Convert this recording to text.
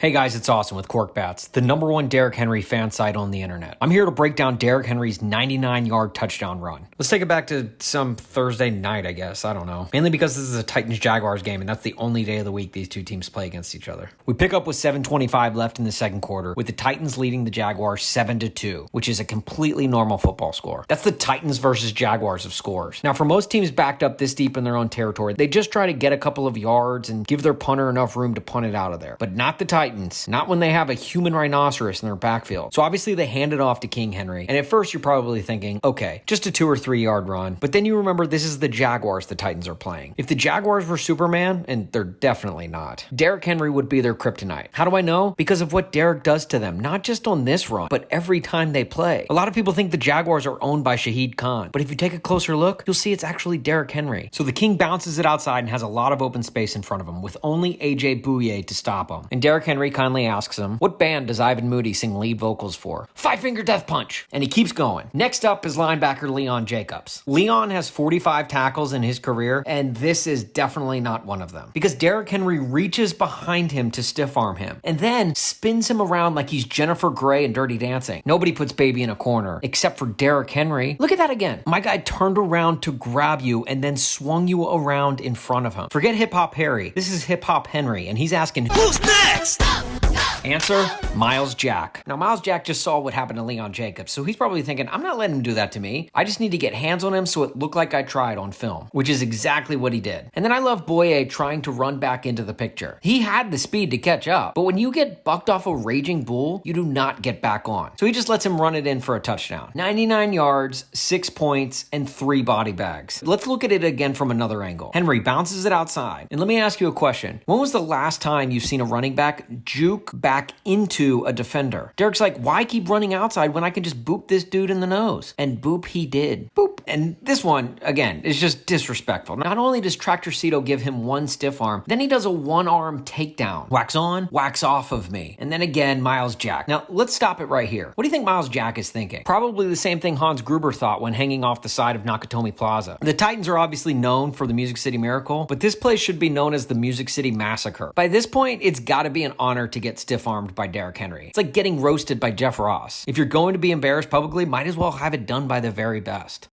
Hey guys, it's Austin with Korked, the #1 Derrick Henry fan site on the internet. I'm here to break down Derrick Henry's 99-yard touchdown run. Let's take it back to some Thursday night, I guess. I don't know. Mainly because this is a Titans-Jaguars game, and that's the only day of the week these two teams play against each other. We pick up with 7:25 left in the second quarter, with the Titans leading the Jaguars 7-2, which is a completely normal football score. That's the Titans versus Jaguars of scores. Now, for most teams backed up this deep in their own territory, they just try to get a couple of yards and give their punter enough room to punt it out of there. But not the Titans. Not when they have a human rhinoceros in their backfield. So obviously they hand it off to King Henry. And at first you're probably thinking, okay, just a 2 or 3 yard run. But then you remember this is the Jaguars the Titans are playing. If the Jaguars were Superman, and they're definitely not, Derrick Henry would be their kryptonite. How do I know? Because of what Derrick does to them, not just on this run, but every time they play. A lot of people think the Jaguars are owned by Shaheed Khan. But if you take a closer look, you'll see it's actually Derrick Henry. So the King bounces it outside and has a lot of open space in front of him, with only AJ Bouye to stop him. And Derrick Henry kindly asks him, what band does Ivan Moody sing lead vocals for? Five Finger Death Punch. And he keeps going. Next up is linebacker Leon Jacobs. Leon has 45 tackles in his career, and this is definitely not one of them. Because Derrick Henry reaches behind him to stiff arm him, and then spins him around like he's Jennifer Grey in Dirty Dancing. Nobody puts baby in a corner, except for Derrick Henry. Look at that again. My guy turned around to grab you and then swung you around in front of him. Forget Hip Hop Harry. This is Hip Hop Henry, and he's asking, who's next? Answer, Myles Jack. Now, Myles Jack just saw what happened to Leon Jacobs, so he's probably thinking, I'm not letting him do that to me. I just need to get hands on him so it looked like I tried on film, which is exactly what he did. And then I love Bouye trying to run back into the picture. He had the speed to catch up, but when you get bucked off a raging bull, you do not get back on. So he just lets him run it in for a touchdown. 99 yards, 6 points, and 3 body bags. Let's look at it again from another angle. Henry bounces it outside. And let me ask you a question. When was the last time you've seen a running back juke back into a defender? Derrick's like, why keep running outside when I can just boop this dude in the nose? And boop he did. Boop. And this one, again, is just disrespectful. Not only does Tractor Cito give him one stiff arm, then he does a one-arm takedown. Wax on, wax off of me. And then again, Myles Jack. Now, let's stop it right here. What do you think Myles Jack is thinking? Probably the same thing Hans Gruber thought when hanging off the side of Nakatomi Plaza. The Titans are obviously known for the Music City Miracle, but this place should be known as the Music City Massacre. By this point, it's gotta be an honor to get stiff-armed by Derrick Henry. It's like getting roasted by Jeff Ross. If you're going to be embarrassed publicly, might as well have it done by the very best.